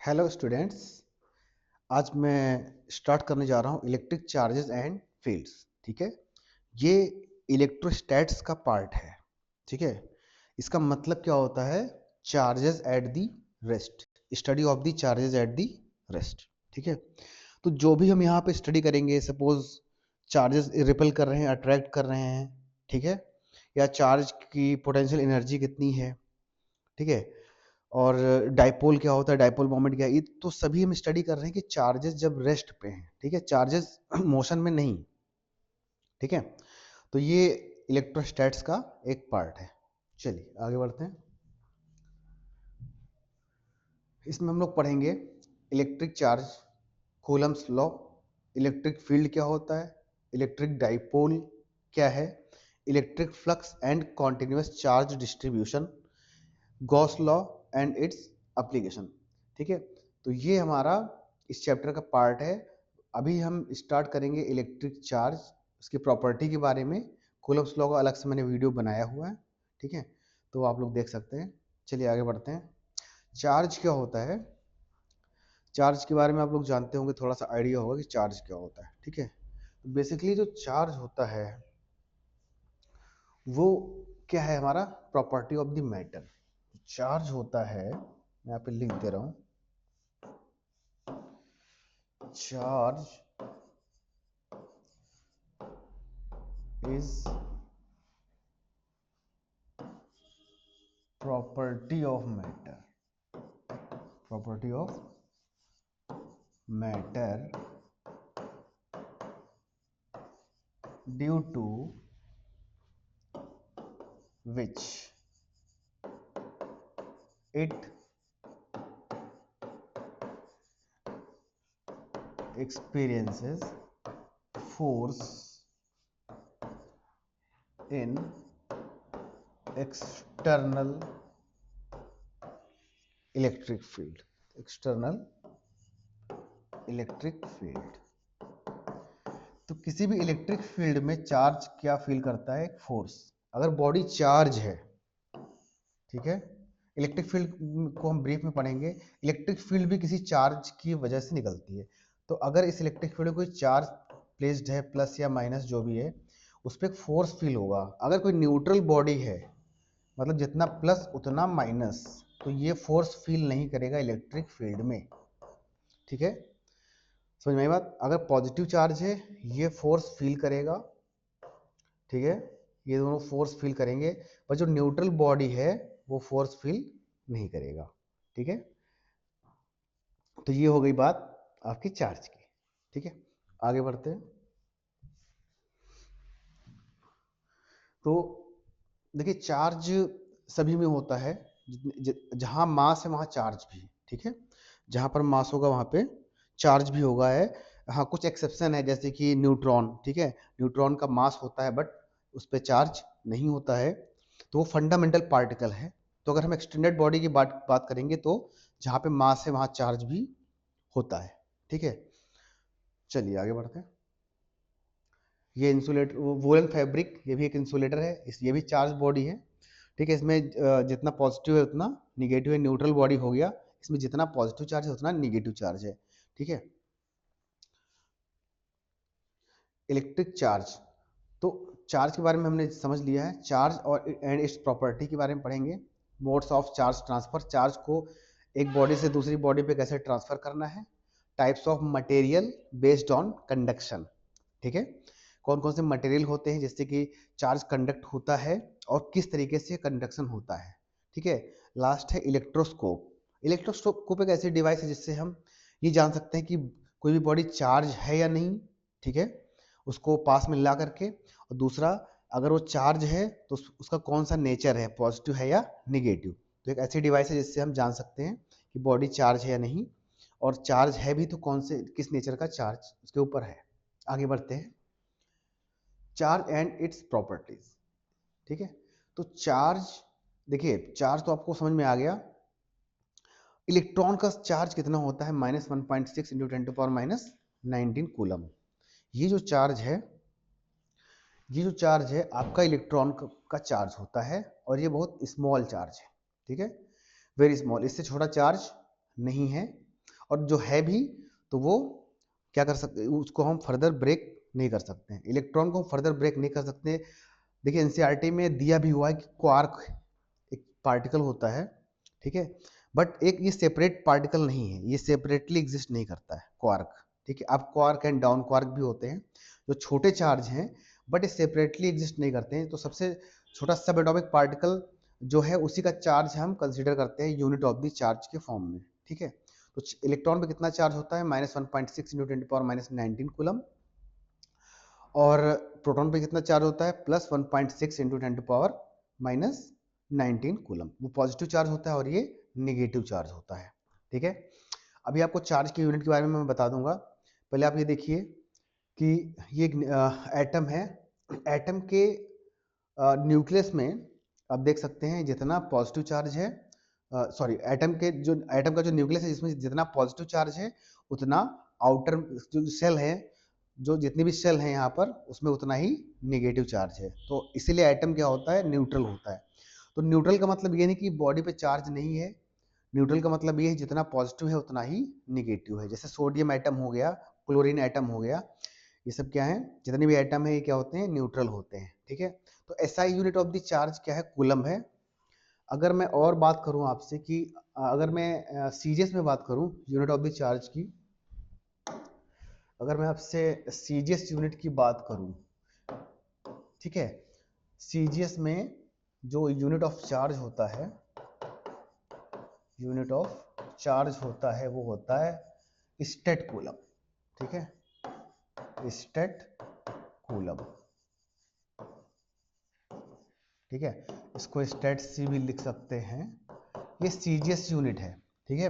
Hello students. आज मैं start करने जा रहा हूँ इलेक्ट्रिक चार्जेस एंड फील्ड्स। ठीक है, ये इलेक्ट्रोस्टैट्स का पार्ट है। ठीक है, इसका मतलब क्या होता है? Charges at the rest, study of the charges at the rest. ठीक है, तो जो भी हम यहाँ पे स्टडी करेंगे, सपोज चार्जेस रिपेल कर रहे हैं, अट्रैक्ट कर रहे हैं, ठीक है, या चार्ज की पोटेंशियल एनर्जी कितनी है, ठीक है, और डाइपोल क्या होता है, डाइपोल मोमेंट क्या है, ये तो सभी हम स्टडी कर रहे हैं कि चार्जेस जब रेस्ट पे हैं। ठीक है, चार्जेस मोशन में नहीं। ठीक है, तो ये इलेक्ट्रोस्टैट्स का एक पार्ट है। चलिए आगे बढ़ते हैं। इसमें हम लोग पढ़ेंगे electric charge, Coulomb's law, electric field क्या होता है, इलेक्ट्रिक डाइपोल क्या है, electric flux and continuous charge distribution, Gauss law and its application. ठीक है, तो ये हमारा इस चैप्टर का पार्ट है। अभी हम स्टार्ट करेंगे इलेक्ट्रिक चार्ज, उसकी प्रॉपर्टी के बारे में। कूलम्स लॉ का अलग से मैंने वीडियो बनाया हुआ है, ठीक है, तो आप लोग देख सकते हैं। चलिए आगे बढ़ते हैं। चार्ज क्या होता है? चार्ज के बारे में आप लोग जानते होंगे, थोड़ा सा आइडिया होगा कि चार्ज क्या होता है। ठीक है, तो बेसिकली जो चार्ज होता है वो क्या है? हमारा property of the matter. Charge होता है, मैं यहाँ पे लिख दे रहा हूँ, charge is property of matter, property of matter due to which it experiences force in external electric field, external electric field। तो किसी भी इलेक्ट्रिक फील्ड में चार्ज क्या फील करता है? एक फोर्स। अगर बॉडी चार्ज है, ठीक है, इलेक्ट्रिक फील्ड को हम ब्रीफ में पढ़ेंगे। इलेक्ट्रिक फील्ड भी किसी चार्ज की वजह से निकलती है। तो अगर इस इलेक्ट्रिक फील्ड में कोई चार्ज प्लेस्ड है, प्लस या माइनस जो भी है, उस पर एक फोर्स फील होगा। अगर कोई न्यूट्रल बॉडी है, मतलब जितना प्लस उतना माइनस, तो ये फोर्स फील नहीं करेगा इलेक्ट्रिक फील्ड में। ठीक है, समझ में आई बात? अगर पॉजिटिव चार्ज है, ये फोर्स फील करेगा, ठीक है, ये दोनों फोर्स फील करेंगे, पर जो न्यूट्रल बॉडी है वो फोर्स फील नहीं करेगा। ठीक है, तो ये हो गई बात आपकी चार्ज की। ठीक है, आगे बढ़ते हैं। तो देखिए, चार्ज सभी में होता है, जहां मास है वहां चार्ज भी है। ठीक है, जहां पर मास होगा वहां पे चार्ज भी होगा है। हाँ, कुछ एक्सेप्शन है, जैसे कि न्यूट्रॉन। ठीक है, न्यूट्रॉन का मास होता है बट उस पर चार्ज नहीं होता है, तो वो फंडामेंटल पार्टिकल है। तो अगर हम एक्सटेंडेड बॉडी की बात करेंगे, तो जहाँ पे मास है वहाँ चार्ज भी होता है। ठीक है, चलिए आगे बढ़ते हैं। ये इंसुलेटर, वोलन फैब्रिक, ये भी एक इंसुलेटर है, ये भी चार्ज बॉडी है। ठीक है, इसमें जितना पॉजिटिव है उतना निगेटिव है, न्यूट्रल बॉडी हो गया। इसमें जितना पॉजिटिव चार्ज है उतना निगेटिव चार्ज है। ठीक है, इलेक्ट्रिक चार्ज, तो चार्ज के बारे में हमने समझ लिया है। चार्ज और एंड इट्स प्रॉपर्टी के बारे में पढ़ेंगे। Modes of charge transfer, charge को एक बॉडी से दूसरी बॉडी पे कैसे ट्रांसफर करना है। Types of material based on conduction. ठीक है, कौन कौन से मटेरियल होते हैं जिससे कि चार्ज कंडक्ट होता है और किस तरीके से कंडक्शन होता है। ठीक है, लास्ट है इलेक्ट्रोस्कोप। इलेक्ट्रोस्कोप एक ऐसी डिवाइस है जिससे हम ये जान सकते हैं कि कोई भी बॉडी चार्ज है या नहीं। ठीक है, उसको पास में ला करके, और दूसरा, अगर वो चार्ज है तो उसका कौन सा नेचर है, पॉजिटिव है या निगेटिव। तो एक ऐसी डिवाइस है जिससे हम जान सकते हैं कि बॉडी चार्ज है या नहीं, और चार्ज है भी तो कौन से, किस नेचर का चार्ज उसके ऊपर है। आगे बढ़ते हैं, चार्ज एंड इट्स प्रॉपर्टीज। ठीक है, तो चार्ज, देखिए चार्ज तो आपको समझ में आ गया। इलेक्ट्रॉन का चार्ज कितना होता है? -1.6 इंटू 10⁻⁹ कूलम। ये जो चार्ज है, ये जो चार्ज है आपका इलेक्ट्रॉन का चार्ज होता है, और ये बहुत स्मॉल चार्ज है। ठीक है, वेरी स्मॉल, इससे छोटा चार्ज नहीं है। और जो है भी तो वो क्या कर सकते, उसको हम फर्दर ब्रेक नहीं कर सकते हैं, इलेक्ट्रॉन को हम फर्दर ब्रेक नहीं कर सकते। देखिए एनसीईआरटी में दिया भी हुआ है कि क्वार्क एक पार्टिकल होता है, ठीक है, बट एक ये सेपरेट पार्टिकल नहीं है, ये सेपरेटली एग्जिस्ट नहीं करता है क्वार्क, ठीक है। अब क्वार्क एंड डाउन क्वार्क भी होते हैं जो छोटे चार्ज हैं, बट ये सेपरेटली एग्जिस्ट नहीं करते हैं। तो सबसे छोटा सब एटॉमिक पार्टिकल जो है उसी का चार्ज हम कंसीडर करते हैं यूनिट ऑफ द चार्ज के फॉर्म में, ठीक है। तो इलेक्ट्रॉन पे कितना चार्ज होता है, -1.6 इंटू 10⁻⁹ कूलम, और प्रोटॉन पे कितना चार्ज होता है, +1.6 इंटू 10⁻⁹ कूलम। वो पॉजिटिव चार्ज होता है और ये निगेटिव चार्ज होता है, ठीक है। अभी आपको चार्ज की यूनिट के बारे में मैं बता दूंगा। पहले आप ये देखिए कि ये एटम है, एटम के न्यूक्लियस में आप देख सकते हैं जितना पॉजिटिव चार्ज है, सॉरी एटम का जो न्यूक्लियस है जिसमें जितना पॉजिटिव चार्ज है उतना आउटर जो सेल है, जो जितनी भी सेल है यहाँ पर उसमें उतना ही निगेटिव चार्ज है। तो इसीलिए एटम क्या होता है, न्यूट्रल होता है। तो न्यूट्रल का मतलब ये नहीं कि बॉडी पे चार्ज नहीं है, न्यूट्रल का मतलब ये है जितना पॉजिटिव है उतना ही निगेटिव है। जैसे सोडियम एटम हो गया, क्लोरीन एटम हो गया, ये सब क्या है, जितने भी एटम है ये क्या होते हैं, न्यूट्रल होते हैं, ठीक है। तो SI unit of the charge क्या है, कूलम है। अगर मैं और बात करूं आपसे कि अगर मैं सीजीएस में बात करूं यूनिट ऑफ द चार्ज की, अगर मैं आपसे सीजीएस यूनिट की बात करूं, ठीक है, सीजीएस में जो यूनिट ऑफ चार्ज होता है, यूनिट ऑफ चार्ज होता है वो होता है स्टेट कूलम, ठीक है, स्टेट कूलम, ठीक है। इसको स्टेट सी भी लिख सकते हैं, ये सीजीएस यूनिट है, ठीक है।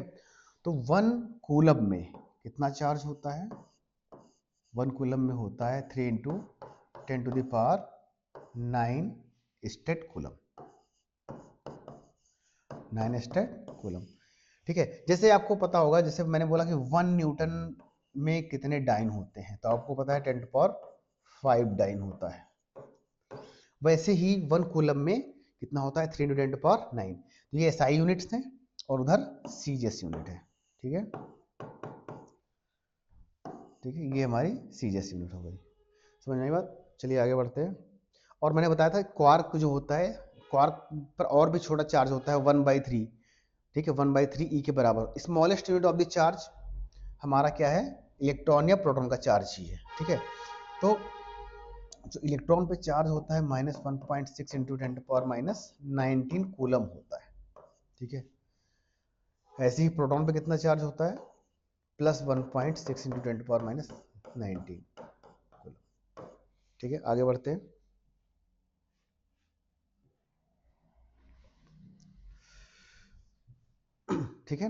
तो 1 कूलम में कितना चार्ज होता है, 1 कूलम में होता है 3 into 10⁻⁹ state coulomb, 9 state coulomb, ठीक है। जैसे आपको पता होगा, जैसे मैंने बोला कि 1 न्यूटन में कितने डाइन होते हैं, तो आपको पता है 10⁻⁵ डाइन होता है। वैसे ही 1 कूलम में कितना होता है, 3 इंटू 10⁻⁹। तो ये एसआई यूनिट्स हैं और उधर सीजीएस यूनिट है, ठीक है, ठीक है। ये हमारी सीजीएस यूनिट हो गई, समझ में आई बात। चलिए आगे बढ़ते हैं। और मैंने बताया था क्वार्क जो होता है, क्वार्क पर और भी छोटा चार्ज होता है 1/3, ठीक है, 1/3 ई के बराबर। Smallest unit of the charge हमारा क्या है, इलेक्ट्रॉन या प्रोटॉन का चार्ज ही है, ठीक है। तो जो इलेक्ट्रॉन पे चार्ज होता है -1.6 इंटू 10⁻⁹ कूलम होता है, ठीक है। ऐसे ही प्रोटॉन पे कितना चार्ज होता है, +1.6 इंटू 10⁻⁹ कूलम, ठीक है। आगे बढ़ते हैं। ठीक है,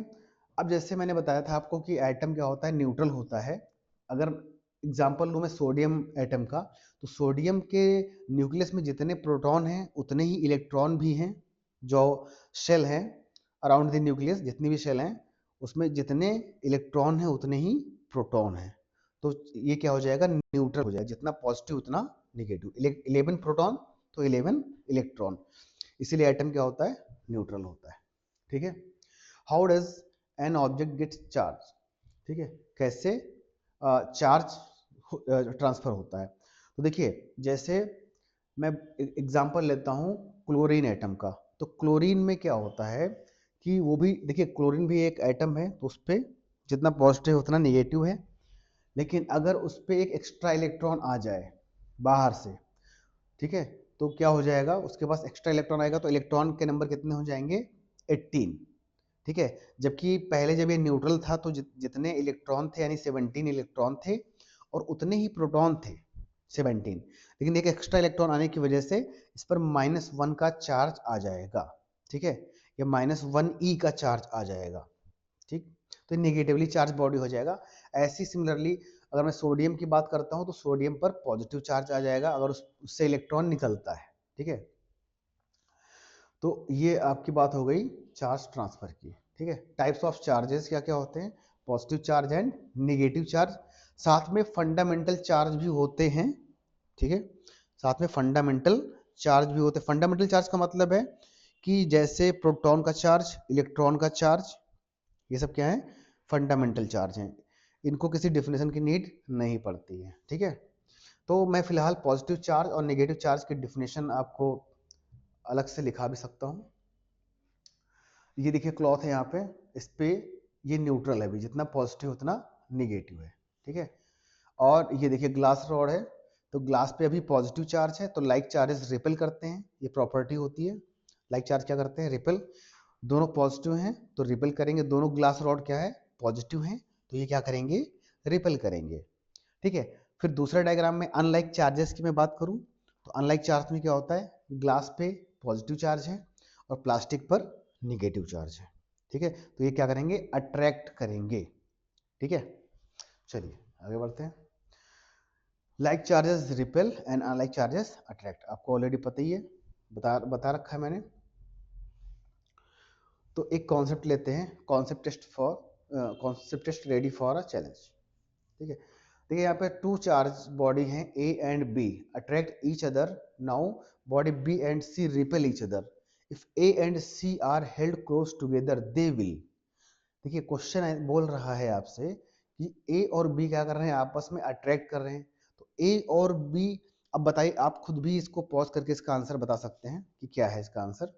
अब जैसे मैंने बताया था आपको कि एटम क्या होता है, न्यूट्रल होता है। अगर एग्जांपल लूँ मैं सोडियम एटम का, तो सोडियम के न्यूक्लियस में जितने प्रोटॉन हैं उतने ही इलेक्ट्रॉन भी हैं। जो शेल हैं अराउंड द न्यूक्लियस, जितनी भी शेल हैं उसमें जितने इलेक्ट्रॉन हैं उतने ही प्रोटॉन हैं। तो ये क्या हो जाएगा, न्यूट्रल हो जाएगा, जितना पॉजिटिव उतना निगेटिव। 11 प्रोटॉन तो 11 इलेक्ट्रॉन, इसीलिए एटम क्या होता है, न्यूट्रल होता है, ठीक है। How does an object gate charge, ठीक है, कैसे चार्ज ट्रांसफर होता है। तो देखिए जैसे मैं एग्जांपल लेता हूँ क्लोरीन एटम का, तो क्लोरीन में क्या होता है कि वो भी देखिए क्लोरीन भी एक एटम है, तो उस पर जितना पॉजिटिव उतना निगेटिव है। लेकिन अगर उस पर एक एक्स्ट्रा इलेक्ट्रॉन आ जाए बाहर से, ठीक है, तो क्या हो जाएगा, उसके पास एक्स्ट्रा इलेक्ट्रॉन आएगा, तो इलेक्ट्रॉन के नंबर कितने हो जाएंगे, 18, ठीक है। जबकि पहले जब ये न्यूट्रल था तो जितने इलेक्ट्रॉन थे यानी 17 इलेक्ट्रॉन थे और उतने ही प्रोटॉन थे 17, लेकिन एक एक्स्ट्रा इलेक्ट्रॉन आने की वजह से इस पर -1 का चार्ज आ जाएगा, ठीक है, या -1 का चार्ज आ जाएगा, ठीक। तो नेगेटिवली चार्ज बॉडी हो जाएगा। ऐसी सिमिलरली अगर मैं सोडियम की बात करता हूं तो सोडियम पर पॉजिटिव चार्ज आ जाएगा अगर उससे इलेक्ट्रॉन निकलता है, ठीक है। तो ये आपकी बात हो गई चार्ज ट्रांसफर की, ठीक है। टाइप्स ऑफ चार्जेस क्या क्या होते हैं, positive charge and negative charge. साथ में फंडामेंटल चार्ज भी होते हैं, ठीक है, साथ में फंडामेंटल चार्ज भी होते हैं। फंडामेंटल चार्ज का मतलब है कि जैसे प्रोटॉन का चार्ज, इलेक्ट्रॉन का चार्ज, ये सब क्या है, फंडामेंटल चार्ज हैं, इनको किसी डिफिनेशन की नीड नहीं पड़ती है। ठीक है, तो मैं फिलहाल पॉजिटिव चार्ज और नेगेटिव चार्ज की डिफिनेशन आपको अलग से लिखा भी सकता हूँ। ये देखिए क्लॉथ है यहाँ पे, इस पे ये न्यूट्रल है भी, जितना पॉजिटिव उतना निगेटिव है। ठीक है, और ये देखिए ग्लास रॉड है, तो ग्लास पे अभी पॉजिटिव चार्ज है, तो लाइक चार्जेस रिपेल करते हैं, ये प्रॉपर्टी होती है। लाइक चार्ज क्या करते हैं, रिपेल। दोनों पॉजिटिव हैं तो रिपेल करेंगे, दोनों ग्लास रॉड क्या है, पॉजिटिव हैं, तो ये क्या करेंगे, रिपेल करेंगे। ठीक है, फिर दूसरा डायग्राम में अनलाइक चार्जेस की मैं बात करूं, तो अनलाइक चार्ज में क्या होता है, ग्लास पे पॉजिटिव चार्ज है और प्लास्टिक पर निगेटिव चार्ज है। ठीक है, तो ये क्या करेंगे, अट्रैक्ट करेंगे। ठीक है, चलिए आगे बढ़ते हैं। Like charges repel and unlike charges attract, आपको ऑलरेडी पता ही है, बता रखा है मैंने। तो एक कॉन्सेप्ट लेते हैं, concept test ready for a challenge. ठीक है, देखिए यहाँ पे टू चार्ज बॉडी हैं A and B, attract each other. Now body B and C repel each other. If A and C are held close together they will. देखिए question बोल रहा है आपसे कि ए और बी क्या कर रहे हैं, आपस में अट्रैक्ट कर रहे हैं। तो ए और बी, अब बताइए, आप खुद भी इसको पॉज करके इसका आंसर बता सकते हैं कि क्या है इसका आंसर।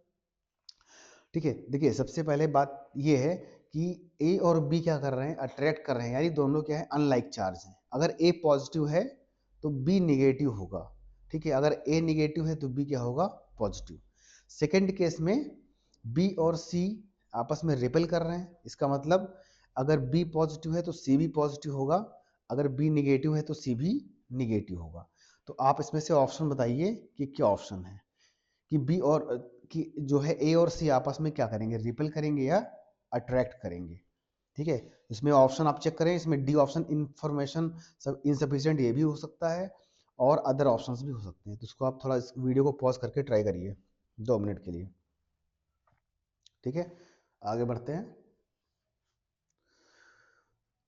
ठीक है, देखिए सबसे पहले बात ये है कि ए और बी क्या कर रहे हैं, अट्रैक्ट कर रहे हैं, यानी दोनों क्या है, अनलाइक चार्ज हैं। अगर ए पॉजिटिव है तो बी निगेटिव होगा। ठीक है, अगर ए निगेटिव है तो बी क्या होगा, पॉजिटिव। सेकेंड केस में बी और सी आपस में रिपेल कर रहे हैं, इसका मतलब अगर बी पॉजिटिव है तो सी भी पॉजिटिव होगा, अगर बी निगेटिव है तो सी भी निगेटिव होगा। तो आप इसमें से ऑप्शन बताइए कि क्या ऑप्शन है, कि बी और कि जो है ए और सी आपस में क्या करेंगे, रिपेल करेंगे या अट्रैक्ट करेंगे। ठीक है, इसमें ऑप्शन आप चेक करें, इसमें डी ऑप्शन इंफॉर्मेशन सब इनसफिशिएंट ये भी हो सकता है और अदर ऑप्शंस भी हो सकते हैं। तो इसको आप थोड़ा इस वीडियो को पॉज करके ट्राई करिए 2 मिनट के लिए। ठीक है, आगे बढ़ते हैं।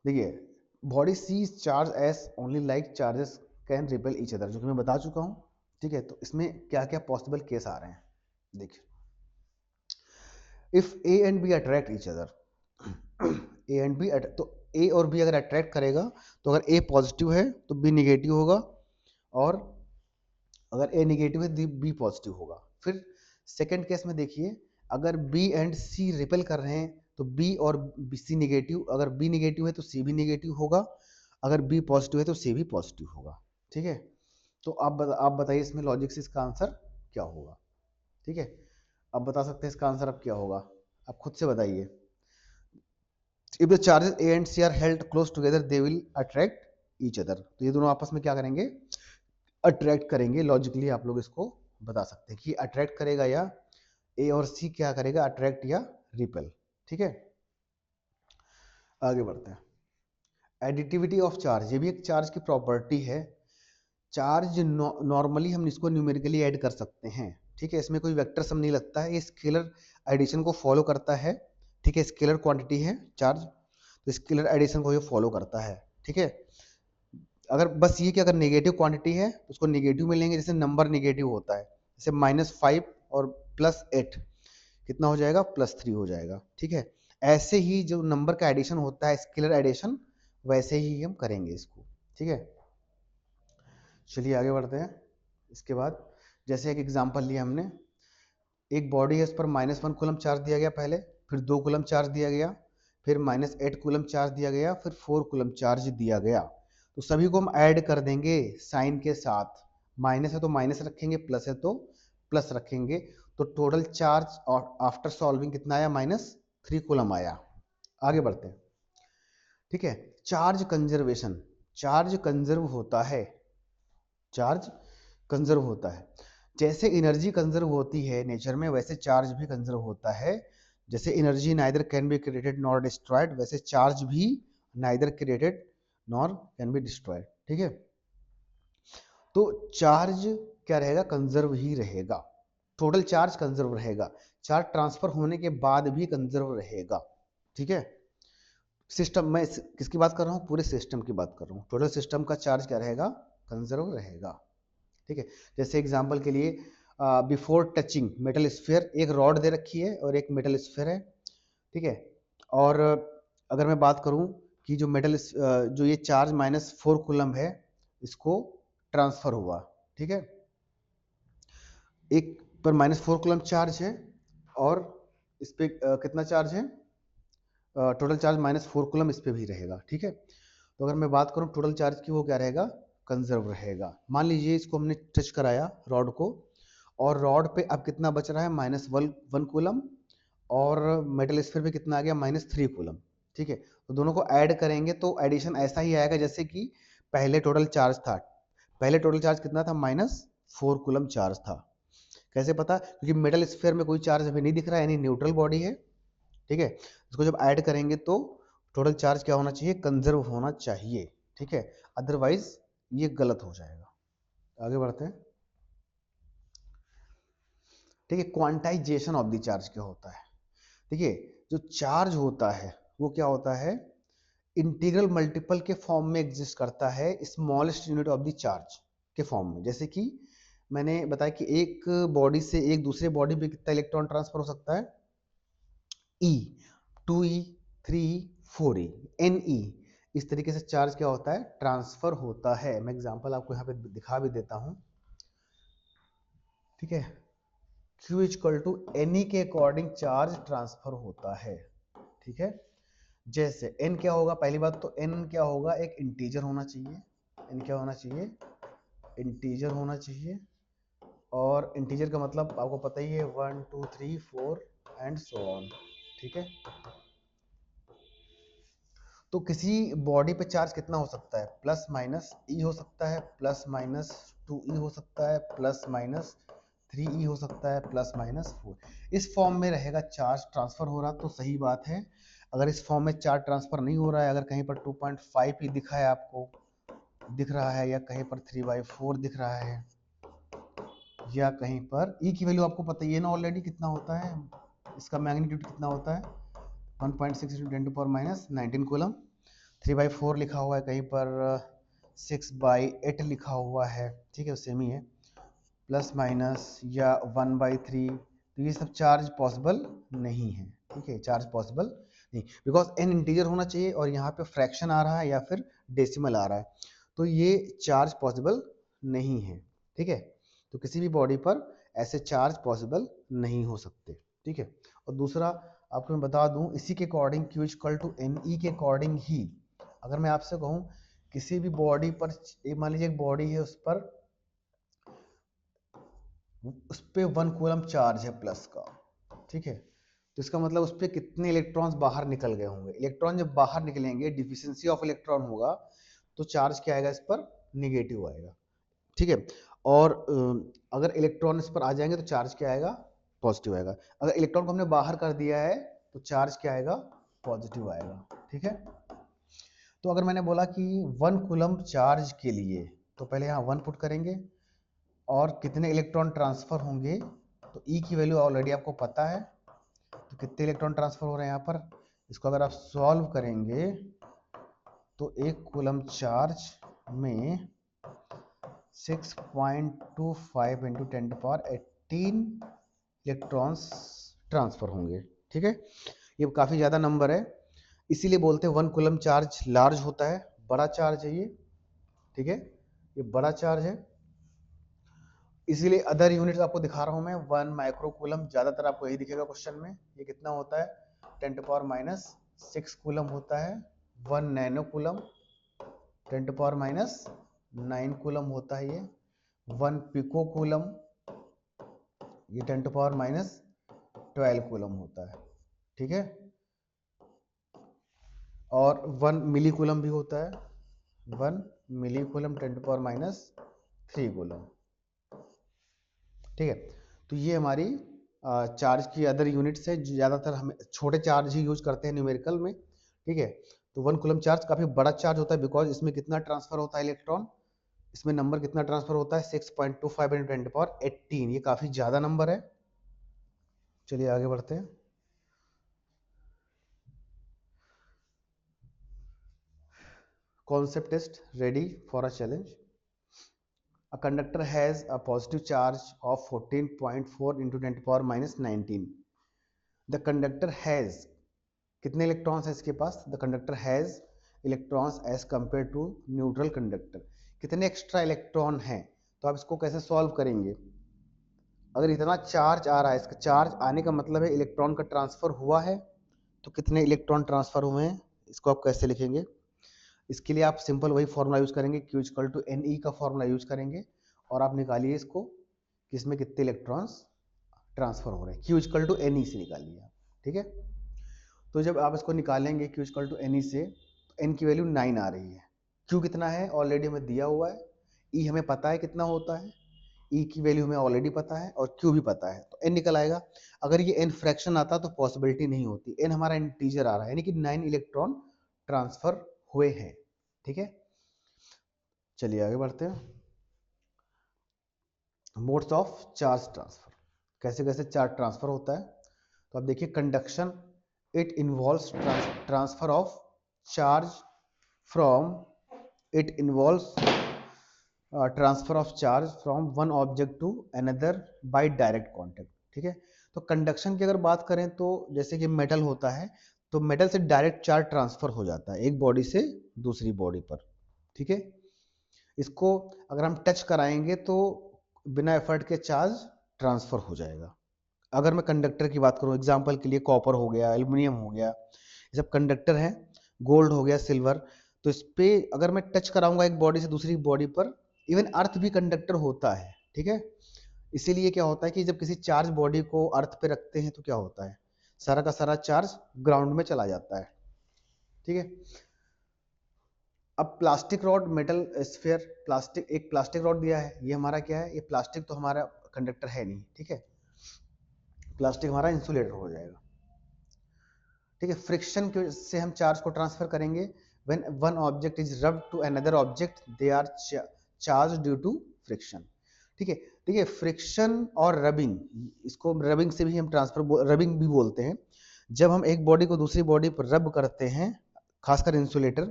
देखिए body C charges only like charges can repel each other, जो कि मैं बता चुका हूँ। ठीक है, तो इसमें क्या क्या पॉसिबल केस आ रहे हैं, देखिए if A and B attract each other, A and B, तो ए और बी अगर अट्रैक्ट करेगा तो अगर ए पॉजिटिव है तो बी निगेटिव होगा, और अगर ए निगेटिव है तो बी पॉजिटिव होगा। फिर सेकंड केस में देखिए, अगर बी एंड सी रिपेल कर रहे हैं तो बी और सी निगेटिव, अगर बी निगेटिव है तो सी भी निगेटिव होगा, अगर बी पॉजिटिव है तो सी भी पॉजिटिव होगा। ठीक है, तो आप बताइए इसमें लॉजिक से इसका आंसर क्या होगा। ठीक है, आप बता सकते हैं इसका आंसर अब क्या होगा, आप खुद से बताइए। If the charges A and C are held close together they will attract each other, तो ये दोनों आपस में क्या करेंगे, अट्रैक्ट करेंगे। लॉजिकली आप लोग इसको बता सकते हैं कि अट्रैक्ट करेगा या ए और सी क्या करेगा, अट्रैक्ट या रिपेल। ठीक है, आगे बढ़ते हैं। एडिटिविटी ऑफ चार्ज, ये भी एक चार्ज की प्रॉपर्टी है। चार्ज नॉर्मली हम इसको न्यूमेरिकली ऐड कर सकते हैं। ठीक है, इसमें कोई वेक्टर सम नहीं लगता है, ये स्केलर एडिशन को फॉलो करता है। ठीक है, स्केलर क्वांटिटी है चार्ज, तो स्केलर एडिशन को ये फॉलो करता है। ठीक है, अगर बस ये कि अगर नेगेटिव क्वांटिटी है तो उसको नेगेटिव में लेंगे, जैसे नंबर नेगेटिव होता है, जैसे -5 और +8 कितना हो जाएगा, +3 हो जाएगा। ठीक है, ऐसे ही जो नंबर का एडिशन होता है स्केलर एडिशन, वैसे ही हम करेंगे इसको। ठीक है, चलिए आगे बढ़ते हैं। इसके बाद जैसे एक एग्जांपल लिया हमने, एक बॉडी है, उस पर -1 कूलम चार्ज दिया गया पहले, फिर 2 कूलम चार्ज दिया गया, फिर -8 कूलम चार्ज दिया गया, फिर 4 कूलम चार्ज दिया गया। तो सभी को हम ऐड कर देंगे साइन के साथ, माइनस है तो माइनस रखेंगे, प्लस है तो प्लस रखेंगे, तो टोटल चार्ज आफ्टर सॉल्विंग कितना आया, -3 कूलम आया। आगे बढ़ते हैं। ठीक है, चार्ज कंजर्वेशन, चार्ज कंजर्व होता है, चार्ज कंजर्व होता है। जैसे एनर्जी कंजर्व होती है नेचर में, वैसे चार्ज भी कंजर्व होता है। जैसे energy neither can be created nor destroyed, वैसे चार्ज भी neither created nor can be destroyed. ठीक है, तो चार्ज क्या रहेगा, कंजर्व ही रहेगा। टोटल चार्ज कंजर्व रहेगा, चार्ज ट्रांसफर होने के बाद भी कंजर्व रहेगा। ठीक है, सिस्टम, मैं किसकी बात कर रहा हूँ, पूरे सिस्टम की बात कर रहा हूँ। टोटल सिस्टम का चार्ज क्या रहेगा, कंजर्व रहेगा। ठीक है, जैसे एग्जांपल के लिए बिफोर टचिंग मेटल स्फीयर, एक रॉड दे रखी है और एक मेटल स्फीयर है। ठीक है, और अगर मैं बात करूं कि जो मेटल जो ये चार्ज -4 कूलम है इसको ट्रांसफर हुआ, ठीक है, एक पर -4 कूलम चार्ज है और इस पे कितना चार्ज है, टोटल चार्ज -4 कूलम इस पे भी रहेगा, ठीक है। तो अगर मैं बात करूं टोटल चार्ज की, वो क्या रहेगा, कंजर्व रहेगा। मान लीजिए इसको हमने टच कराया रॉड को, और रॉड पे अब कितना बच रहा है, -1 कूलम, और मेटल स्फीयर पे कितना आ गया, -3 कूलम, ठीक है। तो दोनों को ऐड करेंगे तो एडिशन ऐसा ही आएगा जैसे कि पहले टोटल चार्ज था। पहले टोटल चार्ज कितना था, -4 कूलम चार्ज था। कैसे पता, क्योंकि मेटल स्फीयर में कोई चार्ज अभी नहीं दिख रहा है, यानी न्यूट्रल बॉडी है, ठीक है। इसको जब ऐड करेंगे तो टोटल चार्ज क्या होना चाहिए, कंजर्व होना चाहिए, ठीक है, अदरवाइज ये गलत हो जाएगा। आगे बढ़ते हैं, ठीक है। क्वांटाइजेशन ऑफ द चार्ज क्या होता है, देखिए जो चार्ज होता है वो क्या होता है, इंटीग्रल मल्टीपल के फॉर्म में एग्जिस्ट करता है, smallest unit of the charge के फॉर्म में। जैसे कि मैंने बताया कि एक बॉडी से एक दूसरे बॉडी पे कितना इलेक्ट्रॉन ट्रांसफर हो सकता है, ई, 2e, 3e, 4e, Ne, इस तरीके से चार्ज क्या होता है, ट्रांसफर होता है। मैं एग्जांपल आपको यहाँ पे दिखा भी देता हूँ, ठीक है। Q इक्वल टू Ne के अकॉर्डिंग चार्ज ट्रांसफर होता है, ठीक है। जैसे n क्या होगा, पहली बात तो n क्या होगा, एक इंटीजर होना चाहिए, n क्या होना चाहिए, इंटीजर होना चाहिए। और इंटीजर का मतलब आपको पता ही है, 1 2 3 4 एंड सो ऑन, ठीक है। तो किसी बॉडी पे चार्ज कितना हो सकता है, प्लस माइनस ई हो सकता है, +-2e हो सकता है, +-3e हो सकता है, +-4। इस फॉर्म में रहेगा चार्ज ट्रांसफर हो रहा तो सही बात है। अगर इस फॉर्म में चार्ज ट्रांसफर नहीं हो रहा है, अगर कहीं पर 2.5e दिखा है आपको, दिख रहा है, या कहीं पर 3/4 दिख रहा है, या कहीं पर e की वैल्यू आपको पता ही है ना ऑलरेडी कितना होता है, इसका मैग्नीट्यूड कितना होता है, 1.6 × 10⁻19 कूलम। 3/4 लिखा हुआ है, कहीं पर 6/8 लिखा हुआ है, ठीक है, सेम ही है, प्लस माइनस या 1/3। तो ये सब चार्ज पॉसिबल नहीं है, ठीक है, चार्ज पॉसिबल नहीं, बिकॉज n इंटीजर होना चाहिए और यहाँ पे फ्रैक्शन आ रहा है या फिर डेसिमल आ रहा है, तो ये चार्ज पॉसिबल नहीं है, ठीक है। तो किसी भी बॉडी पर ऐसे चार्ज पॉसिबल नहीं हो सकते, ठीक है। और दूसरा आपको मैं बता दूं, इसी के according Q equal to Ne के अकॉर्डिंग ही, अगर मैं आपसे कहूं किसी भी बॉडी पर, मान लीजिए एक बॉडी है, उस पे 1 कूलम चार्ज है प्लस का, ठीक है। तो इसका मतलब उस पर कितने इलेक्ट्रॉन्स बाहर निकल गए होंगे, इलेक्ट्रॉन जब बाहर निकलेंगे, डिफिशियंसी ऑफ इलेक्ट्रॉन होगा, तो चार्ज क्या आएगा, इस पर निगेटिव आएगा, ठीक है। और अगर इलेक्ट्रॉन इस पर आ जाएंगे तो चार्ज क्या आएगा, पॉजिटिव आएगा। अगर इलेक्ट्रॉन को हमने बाहर कर दिया है तो चार्ज क्या आएगा, पॉजिटिव आएगा, ठीक है। तो अगर मैंने बोला कि 1 कूलम चार्ज के लिए, तो पहले यहाँ 1 पुट करेंगे, और कितने इलेक्ट्रॉन ट्रांसफर होंगे, तो ई की वैल्यू ऑलरेडी आपको पता है, तो कितने इलेक्ट्रॉन ट्रांसफर हो रहे हैं यहाँ पर, इसको अगर आप सॉल्व करेंगे तो 1 कूलम चार्ज में 6.25 × 10⁻18 इलेक्ट्रॉन्स ट्रांसफर होंगे, ठीक है। ये काफ़ी ज़्यादा नंबर है, इसीलिए बोलते हैं 1 कूलम चार्ज लार्ज होता है, बड़ा चार्ज है ये, ठीक है, ये बड़ा चार्ज है। इसीलिए अदर यूनिट्स आपको दिखा रहा हूँ मैं, 1 माइक्रो कूलम, ज़्यादातर आपको यही दिखेगा क्वेश्चन में। ये कितना होता है, 10⁻6 कूलम होता है। 1 नैनो कूलम 10⁻9 कूलम होता है ये। 1 पिको कूलम, ये 10⁻12 कूलम होता है, ठीक है। और 1 मिली कूलम भी होता है, 1 मिली कूलम 10⁻3 कूलम, ठीक है। तो ये हमारी चार्ज की अदर यूनिट्स है, ज़्यादातर हम छोटे चार्ज ही यूज करते हैं न्यूमेरिकल में, ठीक है। तो 1 कूलम चार्ज काफ़ी बड़ा चार्ज होता है, बिकॉज इसमें कितना ट्रांसफर होता है इलेक्ट्रॉन, इसमें नंबर कितना ट्रांसफर होता है, 6.25 × 10⁻18, ये काफ़ी ज़्यादा नंबर है। चलिए आगे बढ़ते हैं। Concept test ready for a challenge. A conductor has a positive charge of 14.4 × 10⁻19. The conductor has कितने इलेक्ट्रॉन्स है इसके पास? The conductor has electrons as compare to neutral conductor. कितने एक्स्ट्रा इलेक्ट्रॉन हैं? तो आप इसको कैसे सॉल्व करेंगे? अगर इतना चार्ज आ रहा है, इसका चार्ज आने का मतलब है इलेक्ट्रॉन का ट्रांसफर हुआ है, तो कितने इलेक्ट्रॉन ट्रांसफर हुए हैं, इसको आप कैसे लिखेंगे? इसके लिए आप सिंपल वही फॉर्मूला यूज करेंगे, Q इक्वल टू NE का फॉर्मूला यूज करेंगे और आप निकालिए इसको कि इसमें कितने इलेक्ट्रॉन्स ट्रांसफर हो रहे हैं। Q इक्वल टू NE से निकालिए आप, ठीक है। तो जब आप इसको निकालेंगे Q इक्वल टू NE से, तो N की वैल्यू 9 आ रही है। Q कितना है ऑलरेडी हमें दिया हुआ है, E हमें पता है कितना होता है, E की वैल्यू हमें ऑलरेडी पता है और Q भी पता है, तो N निकल आएगा। अगर ये N फ्रैक्शन आता तो पॉसिबिलिटी नहीं होती, N हमारा इंटीजर आ रहा है, यानी कि 9 इलेक्ट्रॉन ट्रांसफर हुए हैं, ठीक है। चलिए आगे बढ़ते हैं। मोड्स ऑफ चार्ज ट्रांसफर, कैसे कैसे चार्ज ट्रांसफर होता है? तो आप देखिए, conduction it involves transfer of charge from it involves transfer of charge from one object to another by direct contact, ठीक है। तो कंडक्शन की अगर बात करें तो जैसे कि मेटल होता है, तो मेटल से डायरेक्ट चार्ज ट्रांसफर हो जाता है एक बॉडी से दूसरी बॉडी पर, ठीक है। इसको अगर हम टच कराएंगे तो बिना एफर्ट के चार्ज ट्रांसफर हो जाएगा। अगर मैं कंडक्टर की बात करूं, एग्जांपल के लिए कॉपर हो गया, एल्युमिनियम हो गया, ये सब कंडक्टर हैं, गोल्ड हो गया, सिल्वर, तो इस पे अगर मैं टच कराऊंगा एक बॉडी से दूसरी बॉडी पर, इवन अर्थ भी कंडक्टर होता है, ठीक है। इसीलिए क्या होता है कि जब किसी चार्ज बॉडी को अर्थ पे रखते हैं तो क्या होता है, सारा का सारा चार्ज ग्राउंड में चला जाता है, ठीक है। अब plastic rod, metal sphere, plastic, एक प्लास्टिक रॉड दिया है, ये हमारा क्या है, ये प्लास्टिक तो हमारा कंडक्टर है नहीं, ठीक है, प्लास्टिक हमारा इंसुलेटर हो जाएगा, ठीक है। फ्रिक्शन से हम चार्ज को ट्रांसफर करेंगे, when one object is rubbed to another object they are charge due to friction, ठीक है। देखिए फ्रिक्शन और रबिंग, इसको रबिंग से भी हम ट्रांसफर, रबिंग भी बोलते हैं। जब हम एक बॉडी को दूसरी बॉडी पर रब करते हैं, खासकर इंसुलेटर,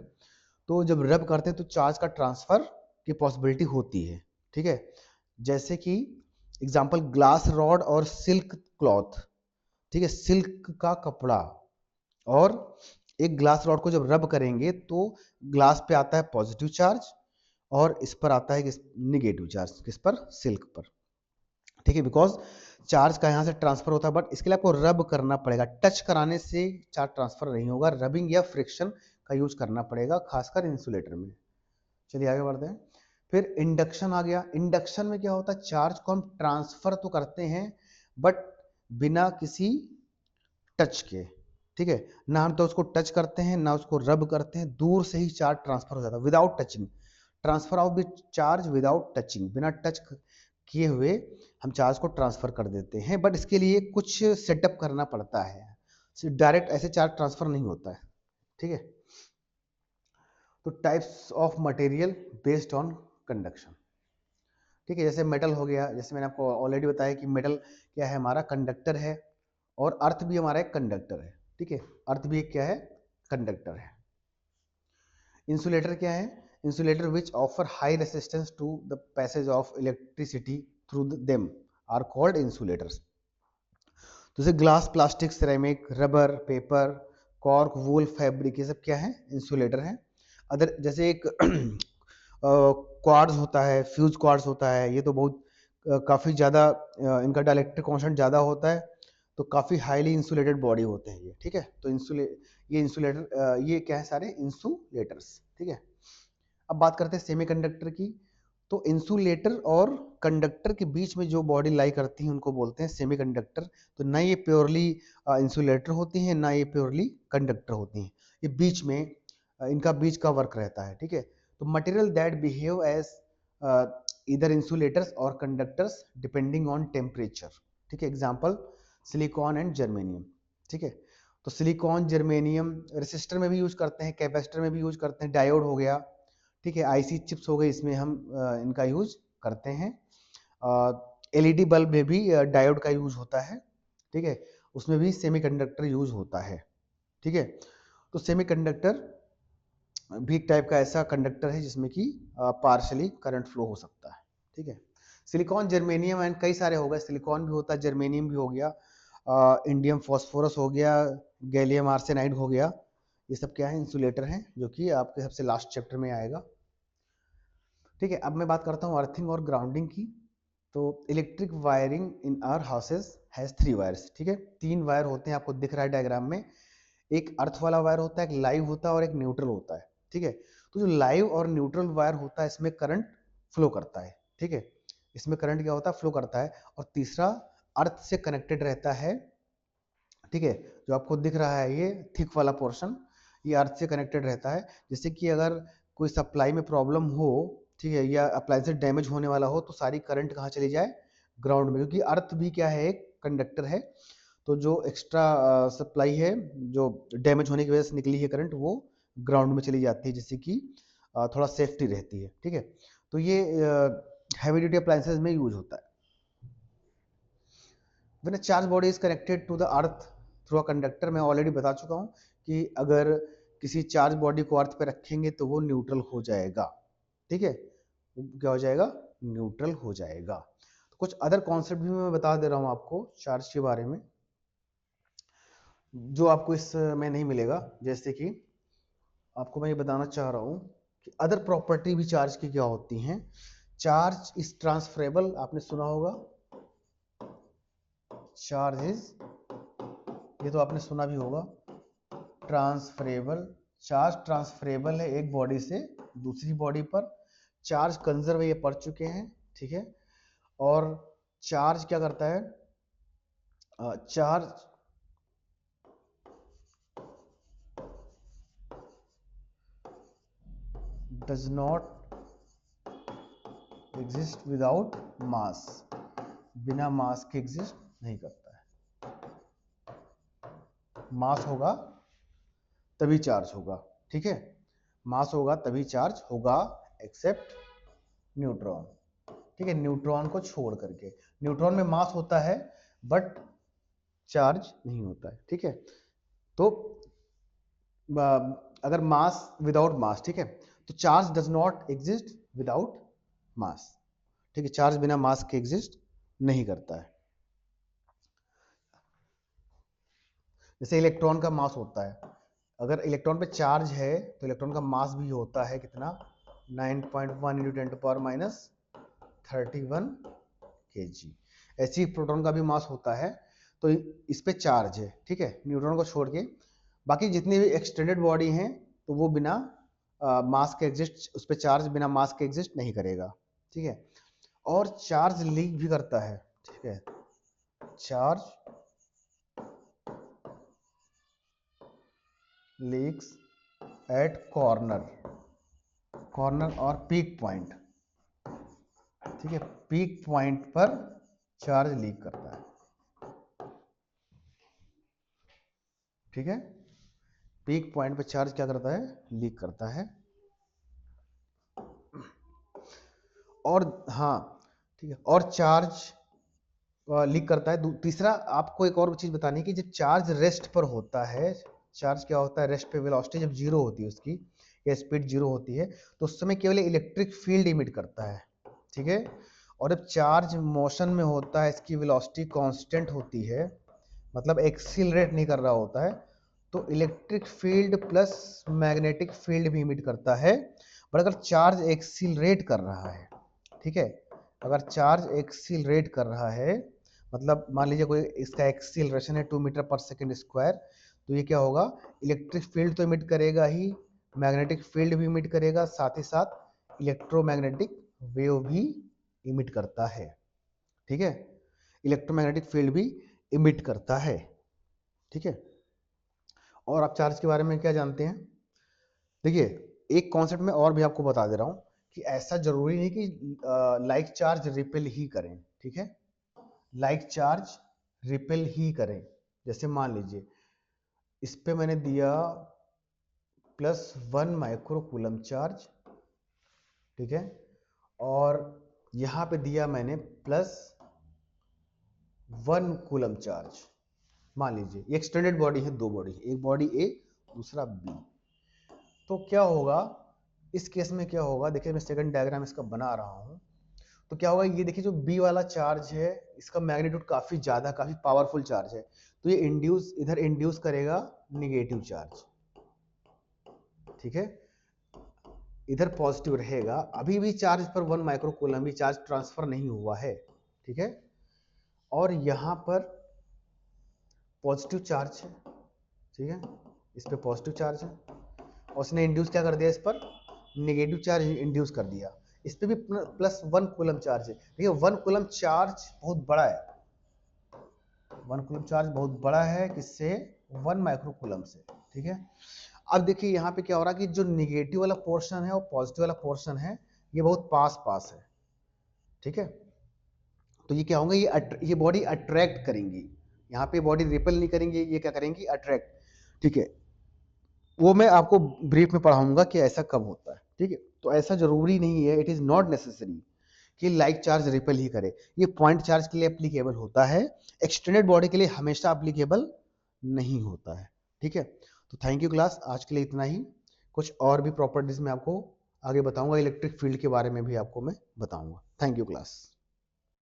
तो जब रब करते हैं तो चार्ज का ट्रांसफर की पॉसिबिलिटी होती है, ठीक है। जैसे कि एग्जांपल ग्लास रॉड और सिल्क क्लॉथ, ठीक है, सिल्क का कपड़ा और एक ग्लास रॉड को जब रब करेंगे तो ग्लास पे आता है पॉजिटिव चार्ज और इस पर आता है निगेटिव चार्ज, किस पर, सिल्क पर, ठीक है। बिकॉज चार्ज का यहाँ से ट्रांसफर होता है, बट इसके लिए आपको रब करना पड़ेगा, टच कराने से चार्ज ट्रांसफर नहीं होगा, रबिंग या फ्रिक्शन का यूज करना पड़ेगा, खासकर इंसुलेटर में। चलिए आगे बढ़ते हैं। फिर इंडक्शन आ गया। इंडक्शन में क्या होता है, चार्ज को हम ट्रांसफर तो करते हैं बट बिना किसी टच के, ठीक है, ना हम तो उसको टच करते हैं ना उसको रब करते हैं, दूर से ही चार्ज ट्रांसफर हो जाता है without touching, transfer of the charge without touching, बिना टच किए हुए हम चार्ज को ट्रांसफर कर देते हैं, बट इसके लिए कुछ सेटअप करना पड़ता है, डायरेक्ट ऐसे चार्ज ट्रांसफर नहीं होता है, ठीक है। तो types of material based on conduction, ठीक है, जैसे मेटल हो गया, जैसे मैंने आपको ऑलरेडी बताया कि मेटल क्या है, हमारा कंडक्टर है, और अर्थ भी हमारा एक कंडक्टर है, ठीक है, अर्थ भी एक क्या है, कंडक्टर है। इंसुलेटर क्या है, insulator which offer high resistance to the passage of electricity through them are called insulators. जैसे glass, plastic, ceramic, rubber, paper, cork, wool, fabric, ये सब क्या है, इंसुलेटर है। अदर जैसे एक क्वार्ट्ज होता है, फ्यूज क्वार्ट्ज होता है, ये तो बहुत काफ़ी ज़्यादा इनका डाइलेक्ट्रिक कांस्टेंट ज़्यादा होता है, तो काफ़ी हाईली इंसुलेटेड बॉडी होते हैं ये, ठीक है। तो ये इंसुलेटर, ये क्या है, सारे इंसुलेटर्स, ठीक है। अब बात करते हैं सेमीकंडक्टर की। तो इंसुलेटर और कंडक्टर के बीच में जो बॉडी लाई करती है उनको बोलते हैं सेमीकंडक्टर। तो ना ये प्योरली इंसुलेटर होती हैं, ना ये प्योरली कंडक्टर होती हैं, ये बीच में इनका बीच का वर्क रहता है, ठीक है। तो मटेरियल दैट बिहेव एज इधर इंसुलेटर्स और कंडक्टर्स डिपेंडिंग ऑन टेम्परेचर, ठीक है। एग्जाम्पल सिलिकॉन एंड जर्मेनियम, ठीक है। तो सिलिकॉन, जर्मेनियम रेसिस्टर में भी यूज करते हैं, कैपेसिटर में भी यूज करते हैं, डायोड हो गया, ठीक है, आईसी चिप्स हो गए, इसमें हम इनका यूज करते हैं। एलईडी बल्ब में भी डायोड का यूज होता है, ठीक है, उसमें भी सेमीकंडक्टर यूज होता है, ठीक है। तो सेमीकंडक्टर भी एक टाइप का ऐसा कंडक्टर है जिसमें कि पार्शली करंट फ्लो हो सकता है, ठीक है। सिलिकॉन, जर्मेनियम एंड कई सारे हो गए, सिलिकॉन भी होता है, जर्मेनियम भी हो गया, इंडियम फॉस्फोरस हो गया, गैलियम आर्सेनाइड हो गया, ये सब क्या है, इंसुलेटर हैं, जो कि आपके सबसे लास्ट चैप्टर में आएगा। ठीक है, अब मैं बात करता हूँ अर्थिंग और ग्राउंडिंग की। तो electric wiring in our houses has 3 wires. ठीक है, 3 वायर होते हैं, आपको दिख रहा है डायग्राम में। एक अर्थ वाला वायर होता है, एक लाइव होता है और एक न्यूट्रल होता है। ठीक है, तो जो लाइव और न्यूट्रल वायर होता है इसमें करंट फ्लो करता है। ठीक है, इसमें करंट क्या होता है, फ्लो करता है। और तीसरा अर्थ से कनेक्टेड रहता है। ठीक है, जो आपको दिख रहा है ये थिक वाला पोर्शन, ये अर्थ से कनेक्टेड रहता है। जैसे कि अगर कोई सप्लाई में प्रॉब्लम हो, ठीक है, या अप्लायंसेस डैमेज होने वाला हो, तो सारी करंट कहाँ चली जाए, ग्राउंड में, क्योंकि अर्थ भी क्या है, एक कंडक्टर है। तो जो एक्स्ट्रा सप्लाई है, जो डैमेज होने की वजह से निकली है करंट, वो ग्राउंड में चली जाती है, जिससे कि थोड़ा सेफ्टी रहती है। ठीक है, तो ये हैवी ड्यूटी अप्लायंसेस में यूज होता है। When a charge body is connected to the earth through a conductor, मैं ऑलरेडी बता चुका हूँ कि अगर किसी चार्ज बॉडी को अर्थ पे रखेंगे तो वो न्यूट्रल हो जाएगा। ठीक है, क्या हो जाएगा, न्यूट्रल हो जाएगा। तो कुछ अदर कॉन्सेप्ट भी मैं बता दे रहा हूँ आपको चार्ज के बारे में, जो आपको इसमें नहीं मिलेगा। जैसे कि आपको मैं ये बताना चाह रहा हूँ कि अदर प्रॉपर्टी भी चार्ज की क्या होती हैं। चार्ज इज ट्रांसफरेबल, आपने सुना होगा, चार्ज इज, ये तो आपने सुना भी होगा, ट्रांसफरेबल। चार्ज ट्रांसफरेबल है एक बॉडी से दूसरी बॉडी पर। चार्ज कंजर्व, ये पढ़ चुके हैं। ठीक है, और चार्ज क्या करता है, charge does not exist without mass, बिना मास के एग्जिस्ट नहीं करता है। मास होगा तभी चार्ज होगा। ठीक है, मास होगा तभी चार्ज होगा, एक्सेप्ट न्यूट्रॉन। ठीक है, न्यूट्रॉन को छोड़ करके। न्यूट्रॉन में मास होता है बट चार्ज नहीं होता है। ठीक है, तो अगर मास विदाउट मास, ठीक है, तो charge does not exist without mass. ठीक है, चार्ज बिना मास के एग्जिस्ट नहीं करता है। जैसे इलेक्ट्रॉन का मास होता है, अगर इलेक्ट्रॉन पे चार्ज है तो इलेक्ट्रॉन का मास भी होता है कितना, 9.1 × 10⁻31 kg। ऐसे ही प्रोटॉन का भी मास होता है, तो इस पे चार्ज है। ठीक है, न्यूट्रॉन को छोड़ के बाकी जितनी भी एक्सटेंडेड बॉडी हैं, तो वो बिना मास के एग्जिस्ट, उस पे चार्ज बिना मास के एग्जिस्ट नहीं करेगा। ठीक है, और चार्ज लीक भी करता है। ठीक है, चार्ज लीक्स एट कॉर्नर और पीक पॉइंट। ठीक है, पीक पॉइंट पर चार्ज लीक करता है। ठीक है, पीक पॉइंट पर चार्ज क्या करता है, लीक करता है। और हाँ, ठीक है, और चार्ज लीक करता है। तीसरा आपको एक और चीज बतानी है कि जब चार्ज रेस्ट पर होता है, चार्ज क्या होता है, रेस्ट पे वेलोसिटी जब जीरो होती है उसकी, या स्पीड जीरो होती है, तो उस समय केवल इलेक्ट्रिक फील्ड इमिट करता है। ठीक है, और जब चार्ज मोशन में होता है, इसकी वेलोसिटी कांस्टेंट होती है, मतलब एक्सीलरेट नहीं कर रहा होता है, तो electric field plus magnetic field भी इमिट करता है। पर अगर चार्ज एक्सीलरेट कर रहा है, ठीक है, अगर चार्ज एक्सीलरेट कर रहा है, मतलब मान लीजिए कोई इसका एक्सीलरेशन है 2 मीटर/सेकंड स्क्वायर, तो ये क्या होगा, इलेक्ट्रिक फील्ड तो इमिट करेगा ही, मैग्नेटिक फील्ड भी इमिट करेगा, साथ ही साथ इलेक्ट्रोमैग्नेटिक वेव भी इमिट करता है। ठीक है, इलेक्ट्रोमैग्नेटिक फील्ड भी इमिट करता है। ठीक है, और आप चार्ज के बारे में क्या जानते हैं। देखिए, एक कॉन्सेप्ट में और भी आपको बता दे रहा हूँ कि ऐसा जरूरी नहीं कि लाइक चार्ज रिपेल ही करें। ठीक है, लाइक चार्ज रिपेल ही करें। जैसे मान लीजिए इस पे मैंने दिया +1 माइक्रो चार्ज, ठीक है, और यहाँ पे दिया मैंने +1 कूलम चार्ज। मान लीजिए ये एक्सटेंडेड बॉडी है, दो बॉडी, एक बॉडी ए दूसरा बी। तो क्या होगा इस केस में, क्या होगा, देखिए मैं सेकंड डायग्राम इसका बना रहा हूँ। तो क्या होगा, ये देखिए जो बी वाला चार्ज है इसका मैग्नीट्यूड काफी ज्यादा, काफी पावरफुल चार्ज है, तो ये इधर इंड्यूस करेगा निगेटिव चार्ज, ठीक है, इधर पॉजिटिव रहेगा। अभी भी चार्ज पर 1 माइक्रो कूलम भी चार्ज ट्रांसफर नहीं हुआ है, ठीक है, और यहाँ पर पॉजिटिव चार्ज है, ठीक है, इस पे पॉजिटिव चार्ज है, और उसने इंड्यूस क्या कर दिया, इस पर नेगेटिव चार्ज इंड्यूस कर दिया, इस पे भी +1 कूलम चार्ज है। देखिए 1 कूलम चार्ज बहुत बड़ा है, 1 कूलम चार्ज बहुत बड़ा है, किससे, 1 माइक्रो कूलम से, ठीक है। अब देखिए यहाँ पे क्या हो रहा है कि जो निगेटिव वाला पोर्शन है और पॉजिटिव वाला पोर्शन है ये बहुत पास पास है, ठीक है, तो ये क्या होंगे, ये बॉडी अट्रैक्ट करेंगी, यहाँ पे बॉडी रिपेल नहीं करेंगी, ये क्या करेंगी, अट्रैक्ट, ठीक है, वो मैं आपको ब्रीफ में पढ़ाऊंगा कि ऐसा कब होता है, ठीक है। तो ऐसा जरूरी नहीं है, इट इज नॉट नेसेसरी कि लाइक चार्ज रिपेल ही करे, ये पॉइंट चार्ज के लिए एप्लीकेबल होता है, एक्सटेंडेड बॉडी के लिए हमेशा एप्लीकेबल नहीं होता है, ठीक है। तो थैंक यू क्लास, आज के लिए इतना ही, कुछ और भी प्रॉपर्टीज में आपको आगे बताऊंगा, इलेक्ट्रिक फील्ड के बारे में भी आपको मैं बताऊंगा। Thank you class.